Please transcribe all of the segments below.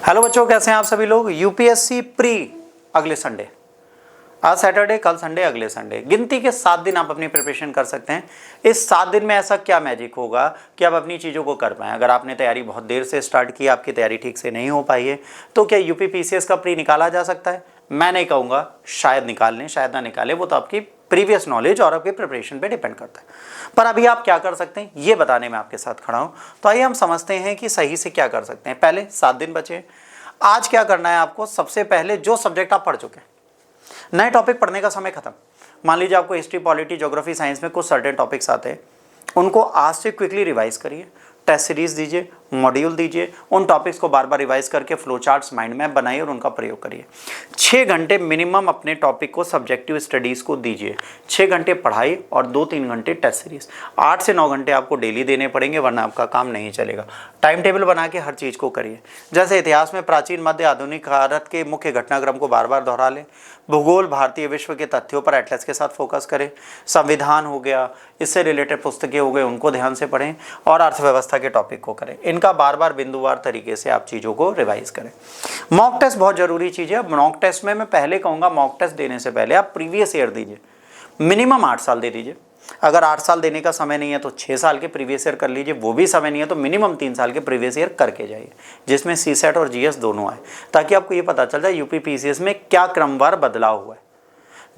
Hello बच्चों, कैसे हैं आप सभी लोग। यूपीएससी प्री अगले संडे, आज सैटरडे, कल संडे, अगले संडे, गिनती के 7 दिन आप अपनी प्रिपरेशन कर सकते हैं। इस 7 दिन में ऐसा क्या मैजिक होगा कि आप अपनी चीज़ों को कर पाएं। अगर आपने तैयारी बहुत देर से स्टार्ट की, आपकी तैयारी ठीक से नहीं हो पाई है, तो क्या यूपी पीसीएस का प्री निकाला जा सकता है? मैं नहीं कहूँगा शायद निकाल लें, शायद ना निकालें, वो तो आपकी प्रीवियस नॉलेज और आपकी प्रिपरेशन पे डिपेंड करता है। पर अभी आप क्या कर सकते हैं ये बताने में आपके साथ खड़ा हूँ। तो आइए हम समझते हैं कि सही से क्या कर सकते हैं। पहले 7 दिन बचे। आज क्या करना है आपको, सबसे पहले जो सब्जेक्ट आप पढ़ चुके हैं, नए टॉपिक पढ़ने का समय खत्म। मान लीजिए आपको हिस्ट्री, पॉलिटी, ज्योग्राफी, साइंस में कुछ सर्टेन टॉपिक्स आते हैं, उनको आज से क्विकली रिवाइज करिए। टेस्ट सीरीज दीजिए, मॉड्यूल दीजिए, उन टॉपिक्स को बार बार रिवाइज करके फ्लो चार्ट्स, माइंड मैप बनाइए और उनका प्रयोग करिए। 6 घंटे मिनिमम अपने टॉपिक को, सब्जेक्टिव स्टडीज़ को दीजिए। 6 घंटे पढ़ाई और 2-3 घंटे टेस्ट सीरीज। 8 से 9 घंटे आपको डेली देने पड़ेंगे, वरना आपका काम नहीं चलेगा। टाइम टेबल बना के हर चीज़ को करिए। जैसे इतिहास में प्राचीन, मध्य, आधुनिक भारत के मुख्य घटनाक्रम को बार बार दोहरा लें। भूगोल, भारतीय विश्व के तथ्यों पर एटलस के साथ फोकस करें। संविधान हो गया, इससे रिलेटेड पुस्तकें हो गए, उनको ध्यान से पढ़ें और अर्थव्यवस्था के टॉपिक को करें। इनका बार बार बिंदुवार तरीके से आप चीज़ों को रिवाइज करें। मॉक टेस्ट बहुत ज़रूरी चीज़ है। मॉक टेस्ट में मैं पहले कहूँगा, मॉक टेस्ट देने से पहले आप प्रीवियस ईयर दीजिए। मिनिमम 8 साल दे दीजिए। अगर 8 साल देने का समय नहीं है तो 6 साल के प्रीवियस ईयर कर लीजिए। वो भी समय नहीं है तो मिनिमम 3 साल के प्रीवियस ईयर करके जाइए, जिसमें सीसेट और जीएस दोनों आए, ताकि आपको ये पता चल जाए यूपी पीसीएस में क्या क्रमवार बदलाव हुआ है।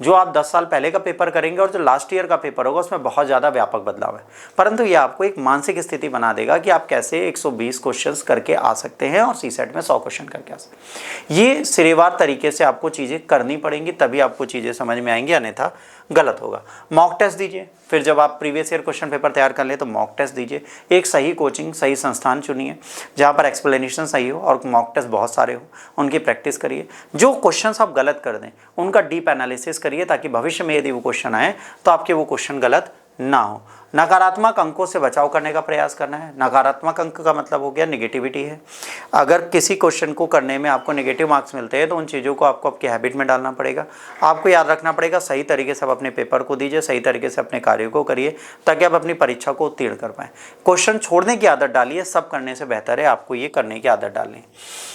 जो आप 10 साल पहले का पेपर करेंगे और जो लास्ट ईयर का पेपर होगा, उसमें बहुत ज़्यादा व्यापक बदलाव है। परंतु ये आपको एक मानसिक स्थिति बना देगा कि आप कैसे 120 क्वेश्चंस करके आ सकते हैं और सीसेट में 100 क्वेश्चन करके आ सकते हैं। ये सिरेवार तरीके से आपको चीज़ें करनी पड़ेंगी, तभी आपको चीज़ें समझ में आएंगी, अन्यथा गलत होगा। मॉक टेस्ट दीजिए। फिर जब आप प्रीवियस ईयर क्वेश्चन पेपर तैयार कर लें तो मॉक टेस्ट दीजिए। एक सही कोचिंग, सही संस्थान चुनिए जहाँ पर एक्सप्लेनेशन सही हो और मॉक टेस्ट बहुत सारे हो, उनकी प्रैक्टिस करिए। जो क्वेश्चंस आप गलत कर दें उनका डीप एनालिसिस करिए, ताकि भविष्य में यदि वो क्वेश्चन आए तो आपके वो क्वेश्चन गलत ना हो। नकारात्मक अंकों से बचाव करने का प्रयास करना है। नकारात्मक अंक का मतलब हो गया नेगेटिविटी है। अगर किसी क्वेश्चन को करने में आपको नेगेटिव मार्क्स मिलते हैं तो उन चीज़ों को आपको आपकी हैबिट में डालना पड़ेगा। आपको याद रखना पड़ेगा, सही तरीके से आप अपने पेपर को दीजिए, सही तरीके से अपने कार्यों को करिए, ताकि आप अपनी परीक्षा को उत्तीर्ण कर पाएँ। क्वेश्चन छोड़ने की आदत डालिए, सब करने से बेहतर है आपको ये करने की आदत डालनी है।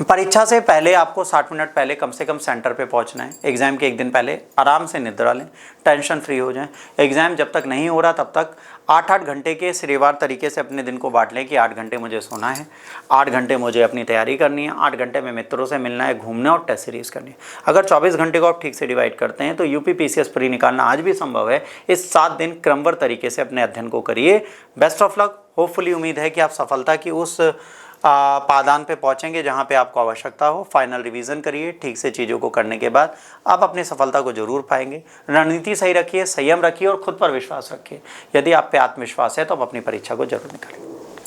परीक्षा से पहले आपको 60 मिनट पहले कम से कम सेंटर पे पहुंचना है। एग्ज़ाम के 1 दिन पहले आराम से निद्रा लें, टेंशन फ्री हो जाएं। एग्ज़ाम जब तक नहीं हो रहा तब तक 8-8 घंटे के सिरेवार तरीके से अपने दिन को बांट लें कि 8 घंटे मुझे सोना है, 8 घंटे मुझे अपनी तैयारी करनी है, 8 घंटे में मित्रों से मिलना है, घूमना और टेस्ट सीरीज करनी है। अगर 24 घंटे को आप ठीक से डिवाइड करते हैं तो यूपी पीसीएस प्री निकालना आज भी संभव है। इस 7 दिन क्रमबद्ध तरीके से अपने अध्ययन को करिए। Best of luck. होपफुली उम्मीद है कि आप सफलता की उस पायदान पे पहुंचेंगे जहां पे आपको आवश्यकता हो। फाइनल रिवीजन करिए। ठीक से चीज़ों को करने के बाद आप अपनी सफलता को जरूर पाएंगे। रणनीति सही रखिए, संयम रखिए और खुद पर विश्वास रखिए। यदि आप पे आत्मविश्वास है तो आप अपनी परीक्षा को जरूर निकालें।